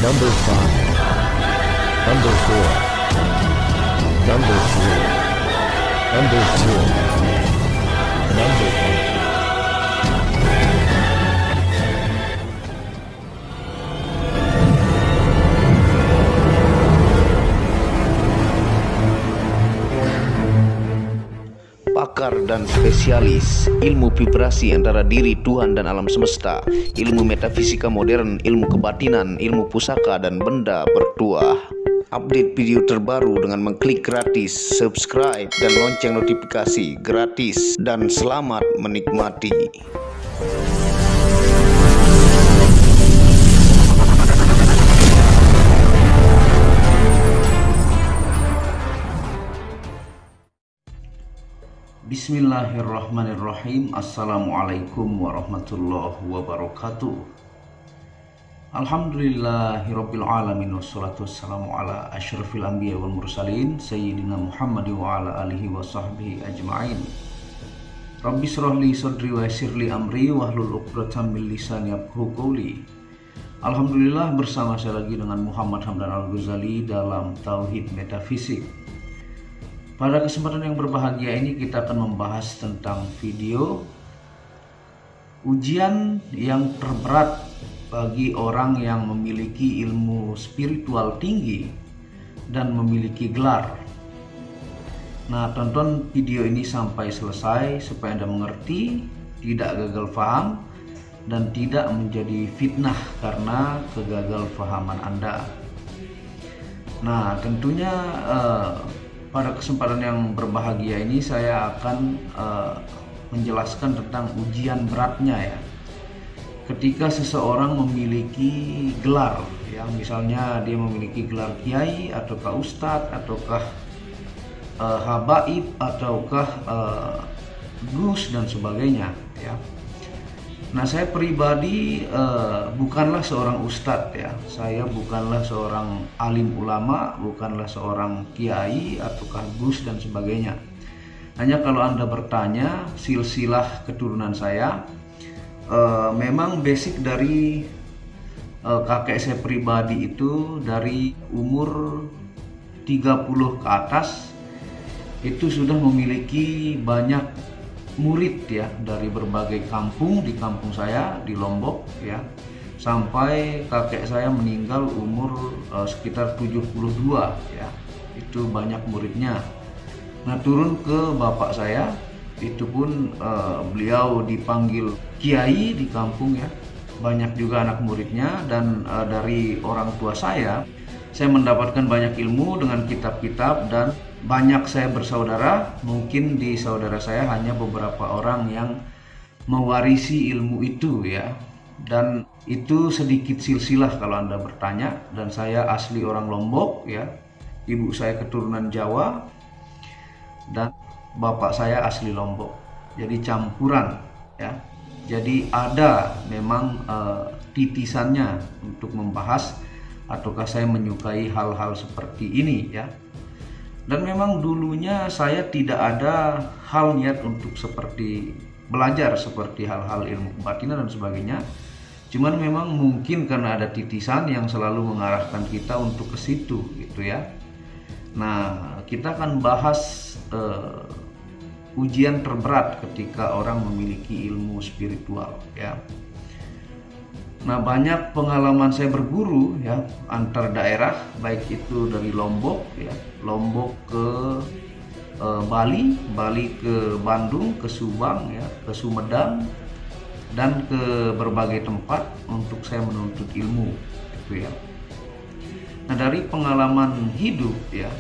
Number 5, Number 4, Number 3, Number 2, Number 1. Pakar dan spesialis ilmu vibrasi antara diri Tuhan dan alam semesta, ilmu metafisika modern, ilmu kebatinan, ilmu pusaka dan benda bertuah. Update video terbaru dengan mengklik gratis, subscribe dan lonceng notifikasi gratis, dan selamat menikmati. Bismillahirrahmanirrahim. Assalamualaikum warahmatullahi wabarakatuh. Alhamdulillahirabbil alamin, wassalatu wassalamu ala asyrafil anbiya wal mursalin sayyidina Muhammad wa ala alihi wa sahbihi ajma'in. Rabbi shrah li sadri wa yassir li amri wahlul 'uqdatam min lisani yafqahu qawli. Alhamdulillah, bersama saya lagi dengan Muhammad Hamdan Al-Ghazali dalam Tauhid Metafisik. Pada kesempatan yang berbahagia ini kita akan membahas tentang video ujian yang terberat bagi orang yang memiliki ilmu spiritual tinggi dan memiliki gelar. Nah, tonton video ini sampai selesai supaya Anda mengerti, tidak gagal paham, dan tidak menjadi fitnah karena kegagalpahaman Anda. Nah, tentunya pada kesempatan yang berbahagia ini saya akan menjelaskan tentang ujian beratnya ya. Ketika seseorang memiliki gelar, ya misalnya dia memiliki gelar kiai, ataukah ustadz, ataukah habaib, ataukah gus dan sebagainya ya. Nah, saya pribadi bukanlah seorang ustadz ya. Saya bukanlah seorang alim ulama, bukanlah seorang kiai ataukah gus dan sebagainya. Hanya kalau Anda bertanya silsilah keturunan saya, memang basic dari kakek saya pribadi itu dari umur 30 ke atas itu sudah memiliki banyak murid ya, dari berbagai kampung di kampung saya di Lombok ya, sampai kakek saya meninggal umur sekitar 72 ya, itu banyak muridnya. Nah, turun ke bapak saya, itu pun beliau dipanggil kiai di kampung ya, banyak juga anak muridnya. Dan dari orang tua saya mendapatkan banyak ilmu dengan kitab-kitab, dan banyak saya bersaudara. Mungkin di saudara saya hanya beberapa orang yang mewarisi ilmu itu ya, dan itu sedikit silsilah kalau Anda bertanya. Dan saya asli orang Lombok ya, ibu saya keturunan Jawa dan bapak saya asli Lombok, jadi campuran ya. Jadi ada memang titisannya untuk membahas ataukah saya menyukai hal-hal seperti ini ya. Dan memang dulunya saya tidak ada hal niat untuk seperti belajar seperti hal-hal ilmu kebatinan dan sebagainya. Cuman memang mungkin karena ada titisan yang selalu mengarahkan kita untuk ke situ gitu ya. Nah, kita akan bahas ujian terberat ketika orang memiliki ilmu spiritual ya. Nah, banyak pengalaman saya berguru ya antar daerah, baik itu dari Lombok ya, Lombok ke Bali, Bali ke Bandung, ke Subang ya, ke Sumedang, dan ke berbagai tempat untuk saya menuntut ilmu gitu ya. Nah, dari pengalaman hidup ya,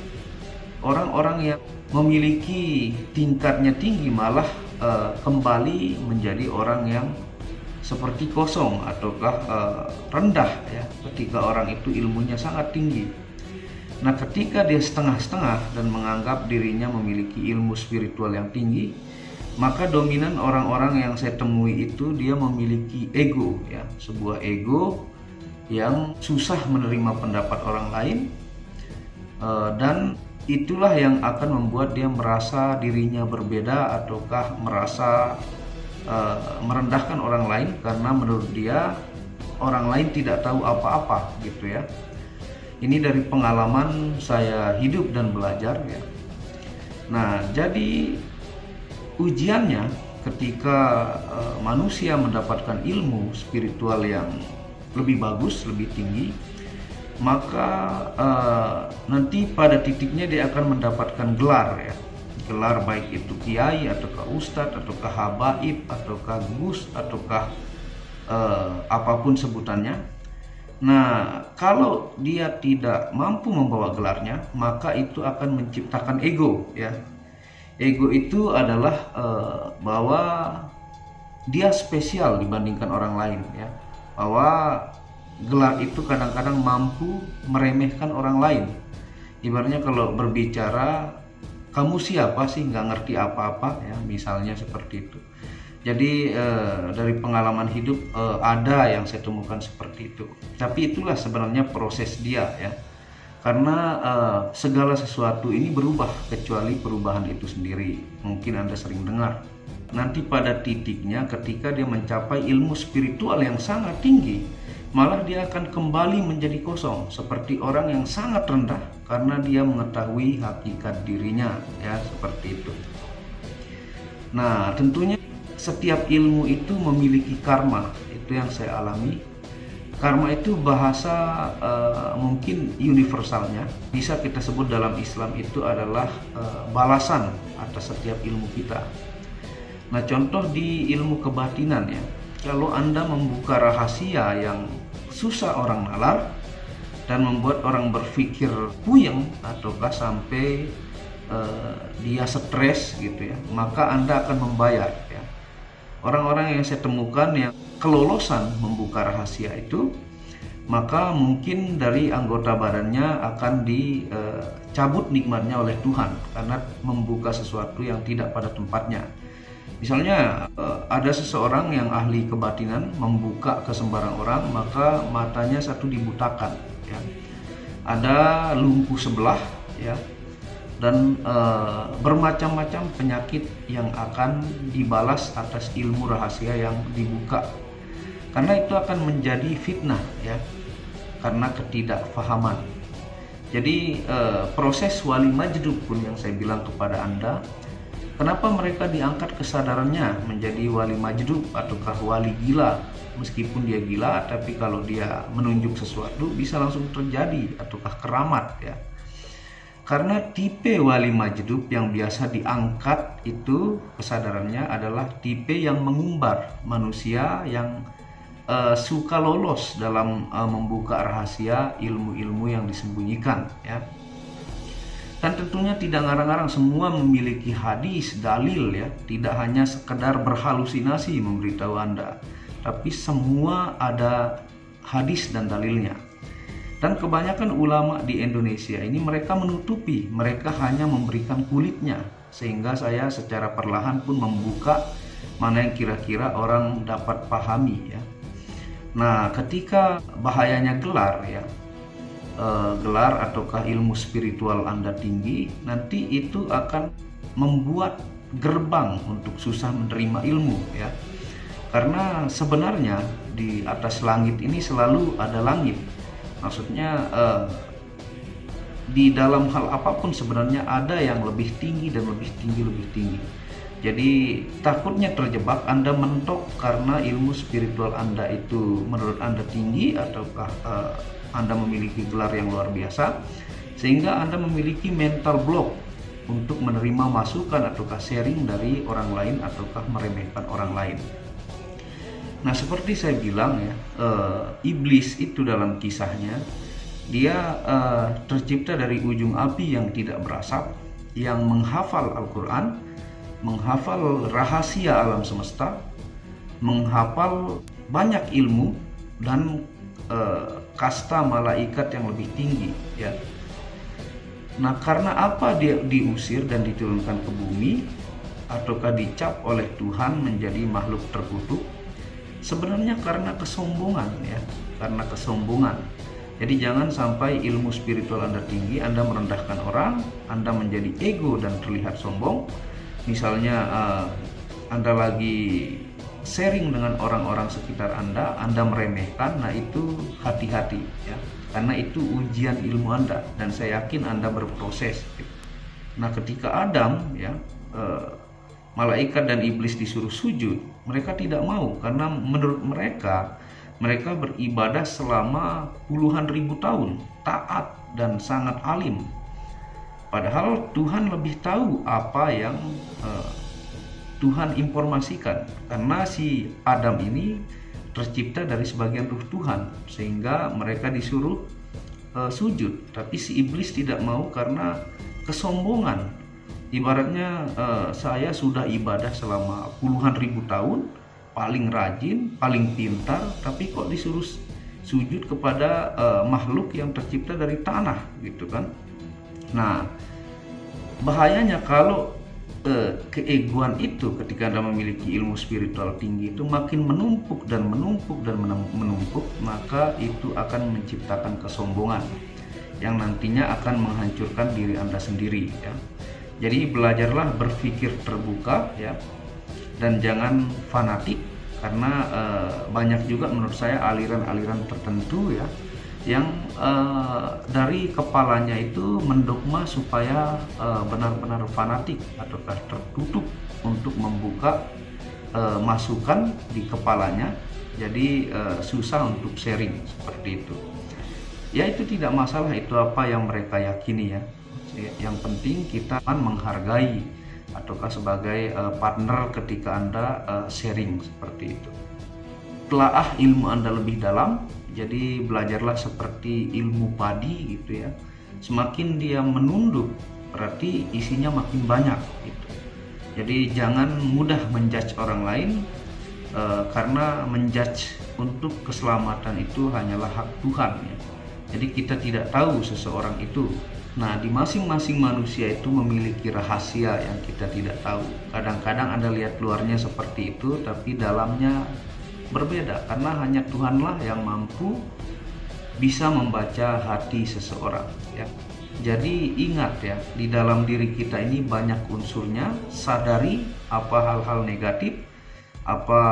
orang-orang yang memiliki tingkatnya tinggi malah kembali menjadi orang yang seperti kosong ataukah rendah ya, ketika orang itu ilmunya sangat tinggi. Nah, ketika dia setengah-setengah dan menganggap dirinya memiliki ilmu spiritual yang tinggi, maka dominan orang-orang yang saya temui itu dia memiliki ego ya, sebuah ego yang susah menerima pendapat orang lain, dan itulah yang akan membuat dia merasa dirinya berbeda ataukah merasa merendahkan orang lain, karena menurut dia orang lain tidak tahu apa-apa gitu ya. Ini dari pengalaman saya hidup dan belajar ya. Nah, jadi ujiannya ketika manusia mendapatkan ilmu spiritual yang lebih bagus, lebih tinggi, maka nanti pada titiknya dia akan mendapatkan gelar ya. Gelar baik itu kiai ataukah ustadz ataukah habaib ataukah gus ataukah apapun sebutannya. Nah, kalau dia tidak mampu membawa gelarnya, maka itu akan menciptakan ego ya. Ego itu adalah bahwa dia spesial dibandingkan orang lain ya. Bahwa gelar itu kadang-kadang mampu meremehkan orang lain. Ibaratnya kalau berbicara, kamu siapa sih, nggak ngerti apa-apa ya, misalnya seperti itu. Jadi dari pengalaman hidup ada yang saya temukan seperti itu. Tapi itulah sebenarnya proses dia ya. Karena segala sesuatu ini berubah kecuali perubahan itu sendiri. Mungkin Anda sering dengar. Nanti pada titiknya ketika dia mencapai ilmu spiritual yang sangat tinggi, malah dia akan kembali menjadi kosong seperti orang yang sangat rendah karena dia mengetahui hakikat dirinya ya, seperti itu. Nah, tentunya setiap ilmu itu memiliki karma, itu yang saya alami. Karma itu bahasa mungkin universalnya, bisa kita sebut dalam Islam itu adalah balasan atas setiap ilmu kita. Nah, contoh di ilmu kebatinan ya, kalau Anda membuka rahasia yang susah orang nalar dan membuat orang berpikir puyeng ataukah sampai dia stres gitu ya, maka Anda akan membayar ya. Orang-orang yang saya temukan yang kelolosan membuka rahasia itu, maka mungkin dari anggota badannya akan dicabut nikmatnya oleh Tuhan karena membuka sesuatu yang tidak pada tempatnya. Misalnya ada seseorang yang ahli kebatinan membuka ke sembarang orang, maka matanya satu dibutakan ya. Ada lumpuh sebelah ya, dan bermacam-macam penyakit yang akan dibalas atas ilmu rahasia yang dibuka. Karena itu akan menjadi fitnah ya, karena ketidakfahaman. Jadi proses wali majdub pun yang saya bilang kepada Anda, kenapa mereka diangkat kesadarannya menjadi wali majdub ataukah wali gila? Meskipun dia gila, tapi kalau dia menunjuk sesuatu bisa langsung terjadi ataukah keramat ya. Karena tipe wali majdub yang biasa diangkat itu kesadarannya adalah tipe yang mengumbar, manusia yang suka lolos dalam membuka rahasia ilmu-ilmu yang disembunyikan ya. Dan tentunya tidak ngarang-ngarang, semua memiliki hadis, dalil ya. Tidak hanya sekedar berhalusinasi memberitahu Anda, tapi semua ada hadis dan dalilnya. Dan kebanyakan ulama di Indonesia ini mereka menutupi, mereka hanya memberikan kulitnya. Sehingga saya secara perlahan pun membuka mana yang kira-kira orang dapat pahami ya. Nah, ketika bahayanya gelar ya, gelar ataukah ilmu spiritual Anda tinggi, nanti itu akan membuat gerbang untuk susah menerima ilmu ya. Karena sebenarnya di atas langit ini selalu ada langit. Maksudnya di dalam hal apapun sebenarnya ada yang lebih tinggi dan lebih tinggi, lebih tinggi. Jadi takutnya terjebak Anda mentok karena ilmu spiritual Anda itu menurut Anda tinggi ataukah Anda memiliki gelar yang luar biasa, sehingga Anda memiliki mental block untuk menerima masukan ataukah sharing dari orang lain ataukah meremehkan orang lain. Nah, seperti saya bilang ya, iblis itu dalam kisahnya dia tercipta dari ujung api yang tidak berasap, yang menghafal Al-Quran, menghafal rahasia alam semesta, menghafal banyak ilmu dan kasta malaikat yang lebih tinggi ya. Nah, karena apa dia diusir dan diturunkan ke bumi ataukah dicap oleh Tuhan menjadi makhluk terkutuk? Sebenarnya karena kesombongan ya, karena kesombongan. Jadi jangan sampai ilmu spiritual Anda tinggi, Anda merendahkan orang, Anda menjadi ego dan terlihat sombong. Misalnya Anda lagi sharing dengan orang-orang sekitar Anda meremehkan, nah itu hati-hati ya, karena itu ujian ilmu Anda dan saya yakin Anda berproses. Nah ketika Adam ya, malaikat dan iblis disuruh sujud, mereka tidak mau karena menurut mereka beribadah selama puluhan ribu tahun, taat dan sangat alim. Padahal Tuhan lebih tahu apa yang Tuhan informasikan, karena si Adam ini tercipta dari sebagian ruh Tuhan sehingga mereka disuruh sujud, tapi si iblis tidak mau karena kesombongan. Ibaratnya saya sudah ibadah selama puluhan ribu tahun, paling rajin, paling pintar, tapi kok disuruh sujud kepada makhluk yang tercipta dari tanah gitu kan. Nah bahayanya kalau keegoan itu ketika Anda memiliki ilmu spiritual tinggi itu makin menumpuk dan menumpuk dan menumpuk, maka itu akan menciptakan kesombongan yang nantinya akan menghancurkan diri Anda sendiri ya. Jadi belajarlah berpikir terbuka ya, dan jangan fanatik, karena banyak juga menurut saya aliran-aliran tertentu ya yang dari kepalanya itu mendogma supaya benar-benar fanatik ataukah tertutup untuk membuka masukan di kepalanya, jadi susah untuk sharing seperti itu. Ya itu tidak masalah, itu apa yang mereka yakini ya. Yang penting kita menghargai ataukah sebagai partner ketika Anda sharing seperti itu. Telaah ilmu Anda lebih dalam. Jadi belajarlah seperti ilmu padi gitu ya. Semakin dia menunduk berarti isinya makin banyak gitu. Jadi jangan mudah menjudge orang lain, karena menjudge untuk keselamatan itu hanyalah hak Tuhan ya. Jadi kita tidak tahu seseorang itu. Nah di masing-masing manusia itu memiliki rahasia yang kita tidak tahu. Kadang-kadang Anda lihat luarnya seperti itu, tapi dalamnya berbeda, karena hanya Tuhanlah yang mampu bisa membaca hati seseorang ya. Jadi ingat ya, di dalam diri kita ini banyak unsurnya. Sadari apa hal-hal negatif, apa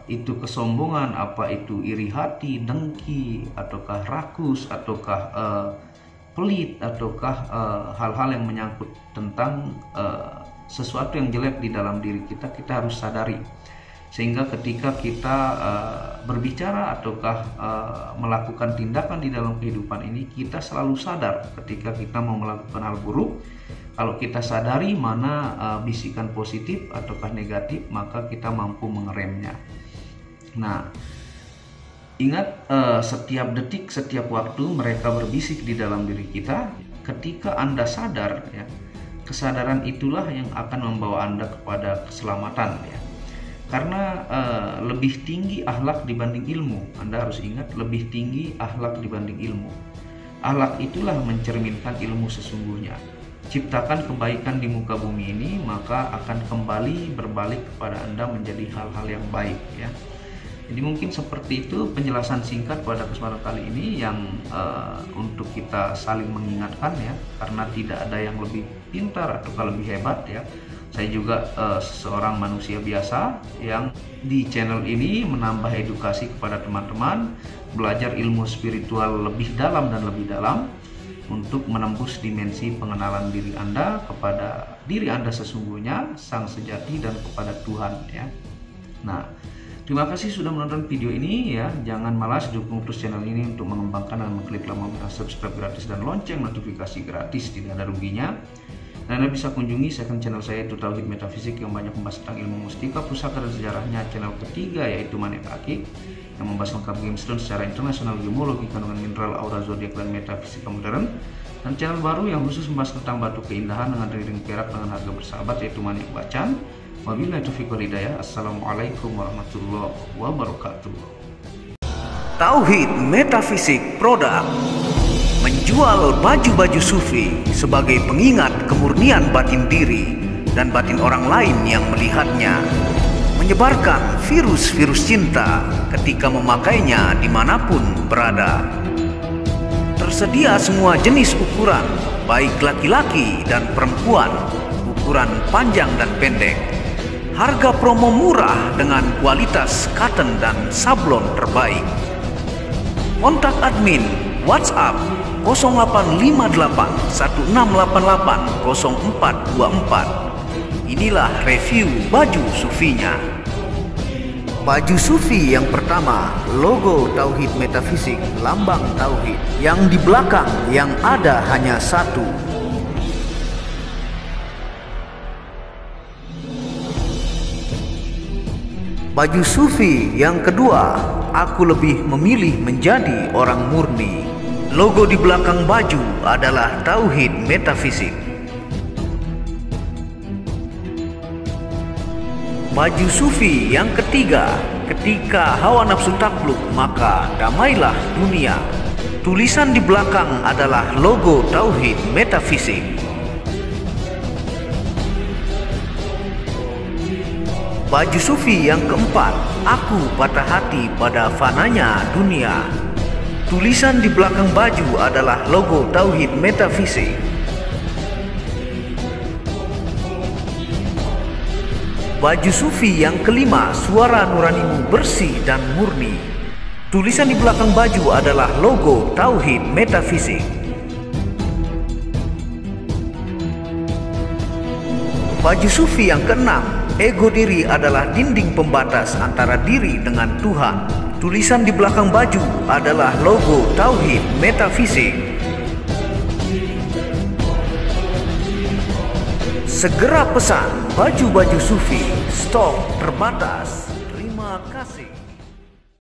itu kesombongan, apa itu iri hati, dengki, ataukah rakus, ataukah pelit, ataukah hal-hal yang menyangkut tentang sesuatu yang jelek di dalam diri kita, kita harus sadari. Sehingga ketika kita berbicara ataukah melakukan tindakan di dalam kehidupan ini, kita selalu sadar ketika kita mau melakukan hal buruk. Kalau kita sadari mana bisikan positif ataukah negatif, maka kita mampu mengeremnya. Nah, ingat setiap detik, setiap waktu mereka berbisik di dalam diri kita. Ketika Anda sadar ya, kesadaran itulah yang akan membawa Anda kepada keselamatan ya. Karena lebih tinggi akhlak dibanding ilmu. Anda harus ingat, lebih tinggi akhlak dibanding ilmu. Akhlak itulah mencerminkan ilmu sesungguhnya. Ciptakan kebaikan di muka bumi ini, maka akan kembali berbalik kepada Anda menjadi hal-hal yang baik ya. Jadi mungkin seperti itu penjelasan singkat pada kesempatan kali ini yang untuk kita saling mengingatkan ya, karena tidak ada yang lebih pintar atau lebih hebat ya. Saya juga seorang manusia biasa yang di channel ini menambah edukasi kepada teman-teman, belajar ilmu spiritual lebih dalam dan lebih dalam untuk menembus dimensi pengenalan diri Anda kepada diri Anda sesungguhnya, sang sejati, dan kepada Tuhan ya. Nah, terima kasih sudah menonton video ini ya. Jangan malas dukung terus channel ini untuk mengembangkan dan mengklik tombol subscribe gratis dan lonceng notifikasi gratis, tidak ada ruginya. Dan Anda bisa kunjungi second channel saya, yaitu Tauhid Metafisik, yang banyak membahas tentang ilmu mustika, pusaka, dan sejarahnya. Channel ketiga yaitu Manet Akik, yang membahas lengkap gemstone secara internasional, gemologi, kandungan mineral, aura zodiak, dan metafisika modern. Dan channel baru yang khusus membahas tentang batu keindahan dengan ring perak dengan harga bersahabat, yaitu Manet Bacan. Wabillahi taufiq wal hidayah. Assalamualaikum warahmatullahi wabarakatuh. Tauhid Metafisik Produk menjual baju-baju sufi sebagai pengingat kemurnian batin diri dan batin orang lain yang melihatnya, menyebarkan virus-virus cinta ketika memakainya dimanapun berada. Tersedia semua jenis ukuran, baik laki-laki dan perempuan, ukuran panjang dan pendek. Harga promo murah dengan kualitas cotton dan sablon terbaik. Kontak admin WhatsApp 0858 1688 0424. Inilah review baju sufinya. Baju sufi yang pertama, logo Tauhid Metafisik, lambang Tauhid. Yang di belakang yang ada hanya satu. Baju sufi yang kedua, aku lebih memilih menjadi orang murni. Logo di belakang baju adalah Tauhid Metafisik. Baju sufi yang ketiga, ketika hawa nafsu takluk maka damailah dunia. Tulisan di belakang adalah logo Tauhid Metafisik. Baju sufi yang keempat, aku patah hati pada fananya dunia. Tulisan di belakang baju adalah logo Tauhid Metafisik. Baju sufi yang kelima, suara nuranimu bersih dan murni. Tulisan di belakang baju adalah logo Tauhid Metafisik. Baju sufi yang keenam, ego diri adalah dinding pembatas antara diri dengan Tuhan. Tulisan di belakang baju adalah logo Tauhid Metafisik. Segera pesan baju-baju sufi, stok terbatas. Terima kasih.